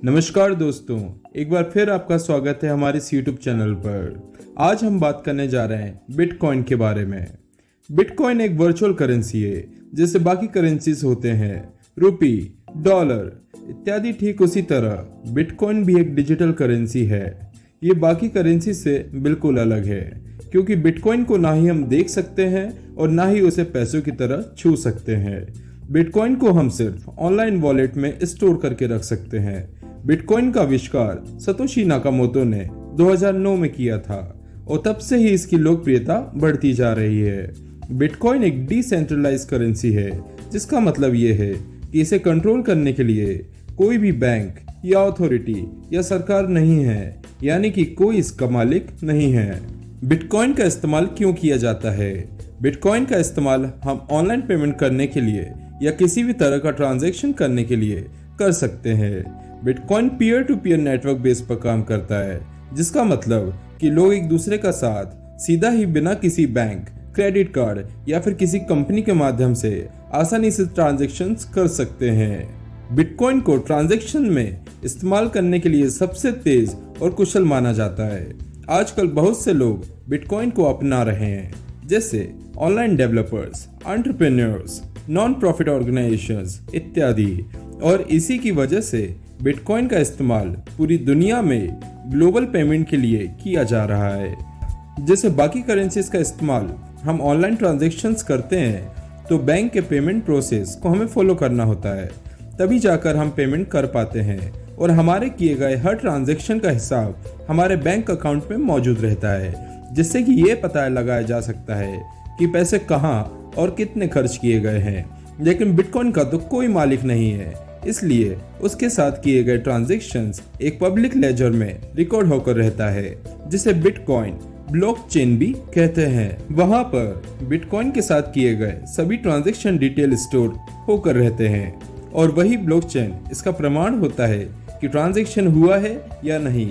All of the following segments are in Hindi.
नमस्कार दोस्तों, एक बार फिर आपका स्वागत है हमारे इस YouTube चैनल पर। आज हम बात करने जा रहे हैं बिटकॉइन के बारे में। बिटकॉइन एक वर्चुअल करेंसी है जैसे बाकी करेंसीज होते हैं, रुपी, डॉलर इत्यादि। ठीक उसी तरह बिटकॉइन भी एक डिजिटल करेंसी है। ये बाकी करेंसी से बिल्कुल अलग है क्योंकि बिटकॉइन को ना ही हम देख सकते हैं और ना ही उसे पैसों की तरह छू सकते हैं। बिटकॉइन को हम सिर्फ ऑनलाइन वॉलेट में स्टोर करके रख सकते हैं। बिटकॉइन का आविष्कार सतोशी नाकामोटो ने 2009 में किया था और तब से ही इसकी लोकप्रियता बढ़ती जा रही है। बिटकॉइन एक डिसेंट्रलाइज करेंसी है, जिसका मतलब ये है कि इसे कंट्रोल करने के लिए कोई भी बैंक या अथॉरिटी या सरकार नहीं है, यानी कि कोई इसका मालिक नहीं है। बिटकॉइन का इस्तेमाल क्यों किया जाता है? बिटकॉइन का इस्तेमाल हम ऑनलाइन पेमेंट करने के लिए या किसी भी तरह का ट्रांजैक्शन करने के लिए कर सकते हैं। Bitcoin peer to peer network base पर काम करता है, जिसका मतलब कि लोग एक दूसरे का साथ सीधा ही बिना किसी बैंक, क्रेडिट कार्ड या फिर किसी कंपनी के माध्यम से आसानी से ट्रांजैक्शंस कर सकते हैं। बिटकॉइन को ट्रांजैक्शन में इस्तेमाल करने के लिए सबसे तेज और कुशल माना जाता है। आजकल बहुत से लोग बिटकॉइन को अपना रहे हैं, जैसे online developers, entrepreneurs, non profit organisations इत्यादि। और इसी की वजह से बिटकॉइन का इस्तेमाल पूरी दुनिया में ग्लोबल पेमेंट के लिए किया जा रहा है। जैसे बाकी करेंसीज का इस्तेमाल हम ऑनलाइन ट्रांजैक्शंस करते हैं तो बैंक के पेमेंट प्रोसेस को हमें फॉलो करना होता है, तभी जाकर हम पेमेंट कर पाते हैं और हमारे किए गए हर ट्रांजैक्शन का हिसाब हमारे बैंक अकाउंट में मौजूद रहता है, जिससे कि ये पता लगाया जा सकता है कि पैसे कहाँ और कितने खर्च किए गए हैं। लेकिन बिटकॉइन का तो कोई मालिक नहीं है, इसलिए उसके साथ किए गए ट्रांजैक्शंस एक पब्लिक लेजर में रिकॉर्ड होकर रहता है, जिसे बिटकॉइन ब्लॉकचेन भी कहते हैं। वहां पर बिटकॉइन के साथ किए गए सभी ट्रांजैक्शन डिटेल स्टोर होकर रहते हैं और वही ब्लॉकचेन इसका प्रमाण होता है कि ट्रांजैक्शन हुआ है या नहीं।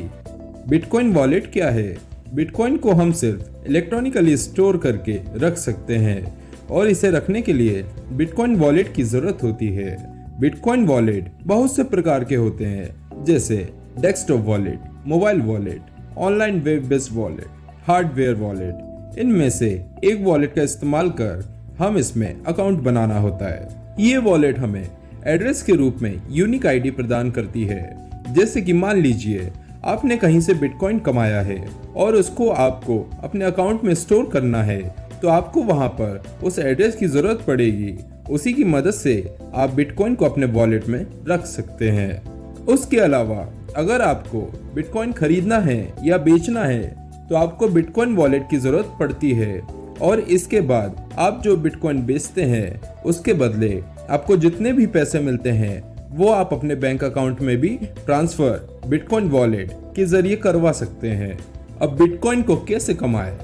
बिटकॉइन वॉलेट क्या है? बिटकॉइन को हम सिर्फ इलेक्ट्रॉनिकली स्टोर करके रख सकते हैं और इसे रखने के लिए बिटकॉइन वॉलेट की जरूरत होती है। बिटकॉइन वॉलेट बहुत से प्रकार के होते हैं, जैसे desktop wallet, mobile wallet, online web based wallet, hardware wallet. इनमें से एक वॉलेट का इस्तेमाल कर हम इसमें अकाउंट बनाना होता है। ये वॉलेट हमें एड्रेस के रूप में यूनिक आईडी प्रदान करती है। जैसे कि मान लीजिए आपने कहीं से बिटकॉइन कमाया है और उसको आपको अपने अकाउंट में स्टोर करना है, तो आपको वहां पर उस एड्रेस की जरूरत पड़ेगी। उसी की मदद से आप बिटकॉइन को अपने वॉलेट में रख सकते हैं। उसके अलावा अगर आपको बिटकॉइन खरीदना है या बेचना है तो आपको बिटकॉइन वॉलेट की जरूरत पड़ती है और इसके बाद आप जो बिटकॉइन बेचते हैं उसके बदले आपको जितने भी पैसे मिलते हैं वो आप अपने बैंक अकाउंट में भी ट्रांसफर बिटकॉइन वॉलेट के जरिए करवा सकते हैं। अब बिटकॉइन को कैसे कमाएं?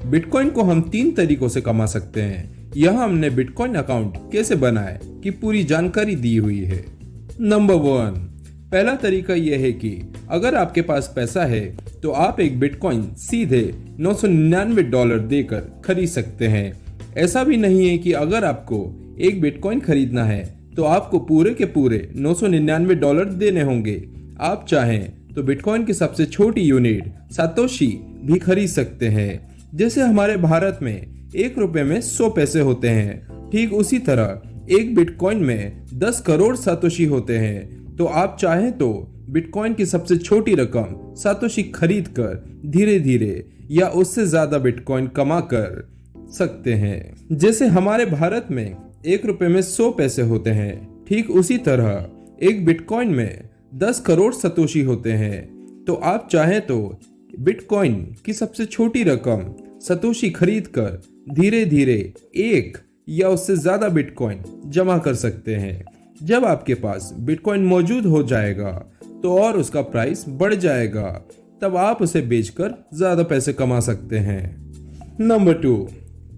बिटकॉइन को हम 3 तरीकों से कमा सकते हैं। यहाँ हमने बिटकॉइन अकाउंट कैसे बनाए की पूरी जानकारी दी हुई है। नंबर 1, पहला तरीका यह है कि अगर आपके पास पैसा है तो आप एक बिटकॉइन सीधे $999 देकर खरीद सकते हैं। ऐसा भी नहीं है कि अगर आपको एक बिटकॉइन खरीदना है तो आपको पूरे के पूरे $999 देने होंगे। आप चाहें तो बिटकॉइन की सबसे छोटी यूनिट सातोशी भी खरीद सकते हैं। जैसे हमारे भारत में 1 रुपए में 100 पैसे होते हैं, ठीक उसी तरह एक बिटकॉइन में 10 करोड़ सातोशी होते हैं। तो आप चाहें तो बिटकॉइन की सबसे छोटी रकम सातोशी खरीद कर धीरे धीरे या उससे ज्यादा बिटकॉइन कमा कर सकते हैं। जैसे हमारे भारत में 1 रुपए में 100 पैसे होते हैं, ठीक उसी तरह एक बिटकॉइन में 10 करोड़ सातोशी होते हैं। तो आप चाहें तो बिटकॉइन की सबसे छोटी रकम सातोशी खरीद कर धीरे धीरे 1 या उससे ज्यादा बिटकॉइन जमा कर सकते हैं। जब आपके पास बिटकॉइन मौजूद हो जाएगा तो और उसका प्राइस बढ़ जाएगा, तब आप उसे बेचकर ज्यादा पैसे कमा सकते हैं। नंबर 2,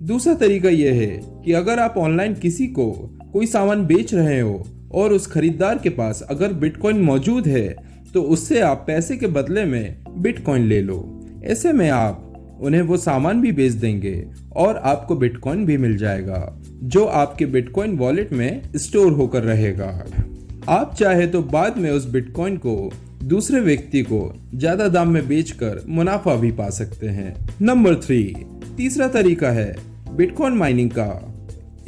दूसरा तरीका यह है कि अगर आप ऑनलाइन किसी को कोई सामान बेच रहे हो और उस खरीदार के पास अगर बिटकॉइन मौजूद है तो उससे आप पैसे के बदले में बिटकॉइन ले लो। ऐसे में आप उन्हें वो सामान भी बेच देंगे और आपको बिटकॉइन भी मिल जाएगा जो आपके बिटकॉइन वॉलेट में स्टोर होकर रहेगा। आप चाहे तो बाद में उस बिटकॉइन को दूसरे व्यक्ति को ज्यादा दाम में बेचकर मुनाफा भी पा सकते हैं। नंबर 3, तीसरा तरीका है बिटकॉइन माइनिंग का।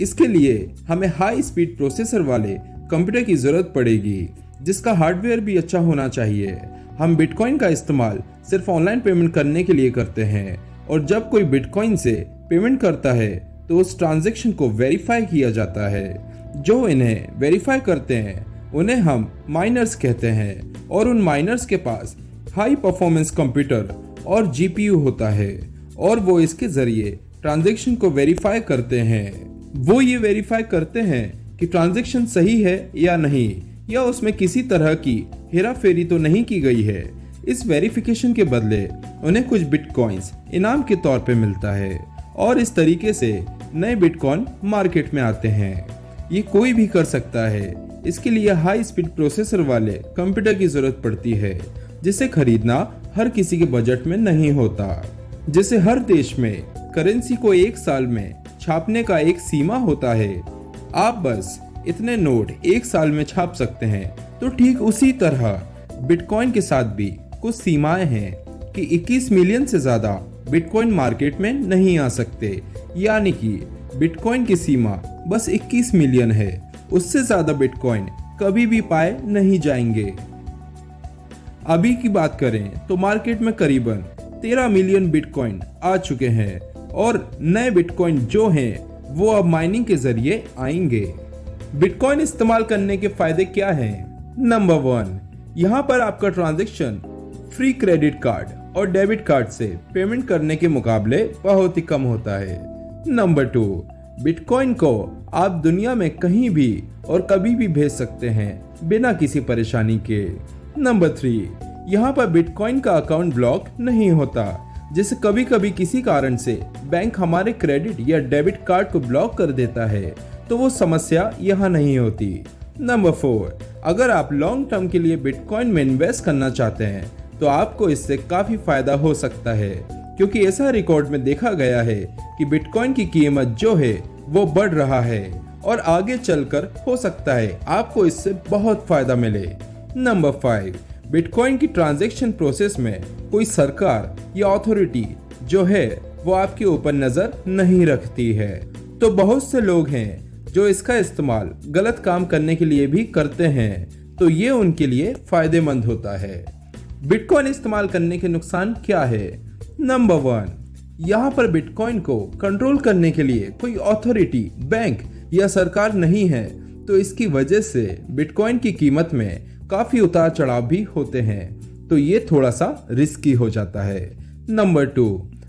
इसके लिए हमें हाई स्पीड प्रोसेसर वाले कंप्यूटर की जरूरत पड़ेगी, जिसका हार्डवेयर भी अच्छा होना चाहिए। हम बिटकॉइन का इस्तेमाल सिर्फ ऑनलाइन पेमेंट करने के लिए करते हैं, और जब कोई बिटकॉइन से पेमेंट करता है तो उस ट्रांजैक्शन को वेरीफाई किया जाता है। जो इन्हें वेरीफाई करते हैं उन्हें हम माइनर्स कहते हैं, और उन माइनर्स के पास हाई परफॉर्मेंस कंप्यूटर और जीपीयू होता है, और वो इसके जरिए ट्रांजैक्शन को वेरीफाई करते हैं। वो ये वेरीफाई करते हैं कि ट्रांजैक्शन सही है या नहीं, या उसमें किसी तरह की हेराफेरी तो नहीं की गई है। इस वेरिफिकेशन के बदले उन्हें कुछ बिटकॉइंस इनाम के तौर पे मिलता है, और इस तरीके से नए बिटकॉइन मार्केट में आते हैं। ये कोई भी कर सकता है। इसके लिए हाई स्पीड प्रोसेसर वाले कंप्यूटर की जरूरत पड़ती है, जिसे खरीदना हर किसी के बजट में नहीं होता। जैसे हर देश में करेंसी को एक साल में छापने का एक सीमा होता है, आप बस इतने नोट एक साल में छाप सकते हैं, तो ठीक उसी तरह बिटकॉइन के साथ भी कुछ सीमाएं हैं कि 21 मिलियन से ज्यादा बिटकॉइन मार्केट में नहीं आ सकते। यानी कि बिटकॉइन की सीमा बस 21 मिलियन है, उससे ज्यादा बिटकॉइन कभी भी पाए नहीं जाएंगे। अभी की बात करें तो मार्केट में करीबन 13 मिलियन बिटकॉइन आ चुके हैं, और नए बिटकॉइन जो हैं वो अब माइनिंग के जरिए आएंगे। बिटकॉइन इस्तेमाल करने के फायदे क्या हैं? नंबर 1, यहाँ पर आपका ट्रांजैक्शन फ्री क्रेडिट कार्ड और डेबिट कार्ड से पेमेंट करने के मुकाबले बहुत ही कम होता है। नंबर 2, बिटकॉइन को आप दुनिया में कहीं भी और कभी भी भेज सकते हैं बिना किसी परेशानी के। नंबर 3, यहाँ पर बिटकॉइन का अकाउंट ब्लॉक नहीं होता, जिसे कभी कभी किसी कारण से बैंक हमारे क्रेडिट या डेबिट कार्ड को ब्लॉक कर देता है, तो वो समस्या यहाँ नहीं होती। नंबर 4, अगर आप लॉन्ग टर्म के लिए बिटकॉइन में इन्वेस्ट करना चाहते हैं तो आपको इससे काफी फायदा हो सकता है, क्योंकि ऐसा रिकॉर्ड में देखा गया है कि बिटकॉइन की कीमत जो है वो बढ़ रहा है, और आगे चलकर हो सकता है आपको इससे बहुत फायदा मिले। नंबर 5, बिटकॉइन की ट्रांजैक्शन प्रोसेस में कोई सरकार या अथॉरिटी जो है वो आपके ऊपर नजर नहीं रखती है। तो बहुत से लोग हैं जो इसका इस्तेमाल गलत काम करने के लिए भी करते हैं, तो ये उनके लिए फायदेमंद होता है। बिटकॉइन इस्तेमाल करने के नुकसान क्या है? नंबर 1, यहाँ पर बिटकॉइन को कंट्रोल करने के लिए कोई अथॉरिटी, बैंक या सरकार नहीं है, तो इसकी वजह से बिटकॉइन की कीमत में काफी उतार चढ़ाव भी होते हैं, तो ये थोड़ा सा रिस्की हो जाता है। नंबर 2,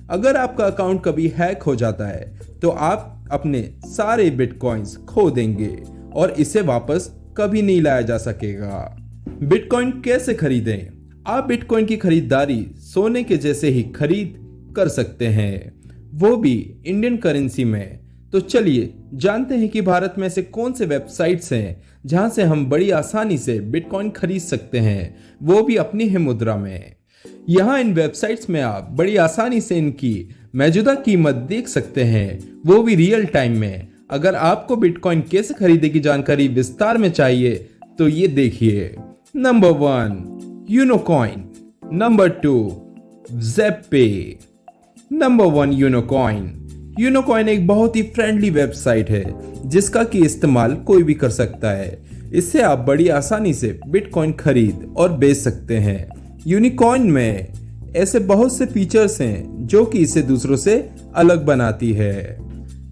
अगर आपका अकाउंट कभी हैक हो जाता है तो आप अपने सारे बिटकॉइंस खो देंगे, और इसे वापस कभी नहीं लाया जा सकेगा। बिटकॉइन कैसे खरीदें? आप बिटकॉइन की खरीदारी सोने के जैसे ही खरीद कर सकते हैं, वो भी इंडियन करेंसी में। तो चलिए जानते हैं कि भारत में ऐसे कौन से वेबसाइट्स हैं जहां से हम बड़ी आसानी से बिटकॉइन खरीद सकते हैं, वो भी अपनी ही मुद्रा में। यहाँ इन वेबसाइट्स में आप बड़ी आसानी से इनकी मौजूदा कीमत देख सकते हैं, वो भी रियल टाइम में। अगर आपको बिटकॉइन कैसे खरीदने की जानकारी विस्तार में चाहिए तो ये देखिए। Number 1, Unocoin. Number 2, Zebpay. Number 1, Unocoin. Unocoin एक बहुत ही फ्रेंडली वेबसाइट है जिसका की इस्तेमाल कोई भी कर सकता है। इससे आप बड़ी आसानी से बिटकॉइन खरीद और बेच सकते हैं। यूनिकॉइन में ऐसे बहुत से फीचर्स हैं जो कि इसे दूसरों से अलग बनाती है।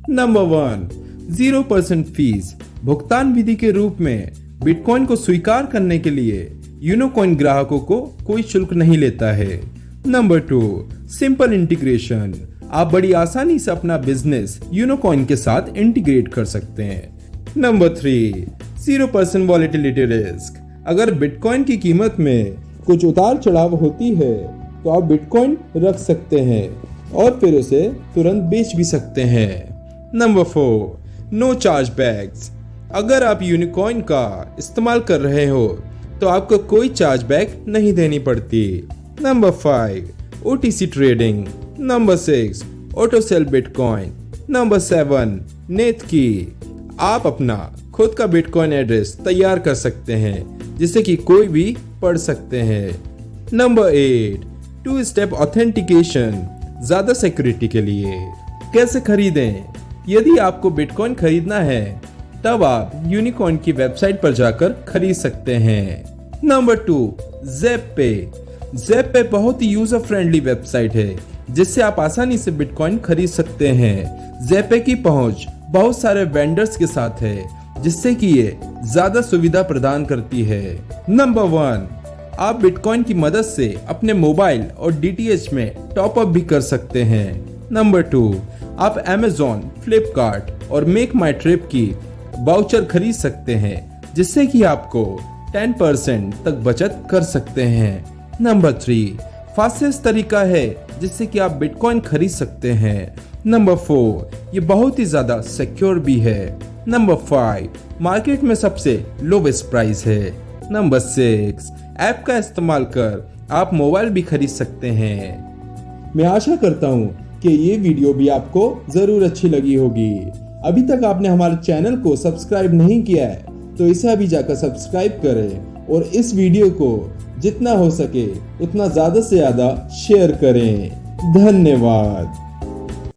Number 1, 0% fees. भुगतान विधि के रूप में बिटकॉइन को स्वीकार करने के लिए यूनोकॉइन ग्राहकों को कोई शुल्क नहीं लेता है। Number 2, simple integration. आप बड़ी आसानी से अपना बिजनेस यूनोकॉइन के साथ इंटीग्रेट कर सकते हैं। Number 3, 0% volatility risk. अगर बिटकॉइन की कीमत में कुछ उतार चढ़ाव होती है तो आप बिटकॉइन रख सकते हैं और फिर उसे तुरंत बेच भी सकते हैं। Number 4, no charge backs. अगर आप यूनिकॉइन का इस्तेमाल कर रहे हो तो आपको कोई चार्ज बैक नहीं देनी पड़ती। Number 5, OTC trading. Number 6, auto sell bitcoin. Number 7, net की। आप अपना खुद का बिटकॉइन एड्रेस तैयार कर सकते हैं जिसे कि कोई भी पढ़ सकते हैं। नंबर 8, 2 स्टेप ऑथेंटिकेशन, ज्यादा सिक्योरिटी के लिए। कैसे खरीदें? यदि आपको बिटकॉइन खरीदना है तब आप यूनिकॉइन की वेबसाइट पर जाकर खरीद सकते हैं। नंबर 2, ज़ेप पे बहुत ही यूजर फ्रेंडली वेबसाइट है जिससे आप आसानी से बिटकॉइन खरीद सकते हैं। ज़ेप की पहुंच बहुत सारे वेंडर्स के साथ है जिससे कि ये ज्यादा सुविधा प्रदान करती है। नंबर 1, आप बिटकॉइन की मदद से अपने मोबाइल और डीटीएच में टॉप अप भी कर सकते हैं। नंबर 2, आप अमेज़न, फ्लिपकार्ट और मेक माई ट्रिप की वाउचर खरीद सकते हैं जिससे कि आपको 10% तक बचत कर सकते हैं। नंबर 3, फास्टेस्ट तरीका है जिससे कि आप बिटकॉइन खरीद सकते हैं। नंबर 4, ये बहुत ही ज्यादा सिक्योर भी है। नंबर 5, मार्केट में सबसे लोवेस्ट प्राइस है। नंबर 6, ऐप का इस्तेमाल कर आप मोबाइल भी खरीद सकते हैं। मैं आशा करता हूँ कि ये वीडियो भी आपको जरूर अच्छी लगी होगी। अभी तक आपने हमारे चैनल को सब्सक्राइब नहीं किया है तो इसे अभी जाकर सब्सक्राइब करें और इस वीडियो को जितना हो सके उतना ज्यादा से ज्यादा शेयर करें। धन्यवाद।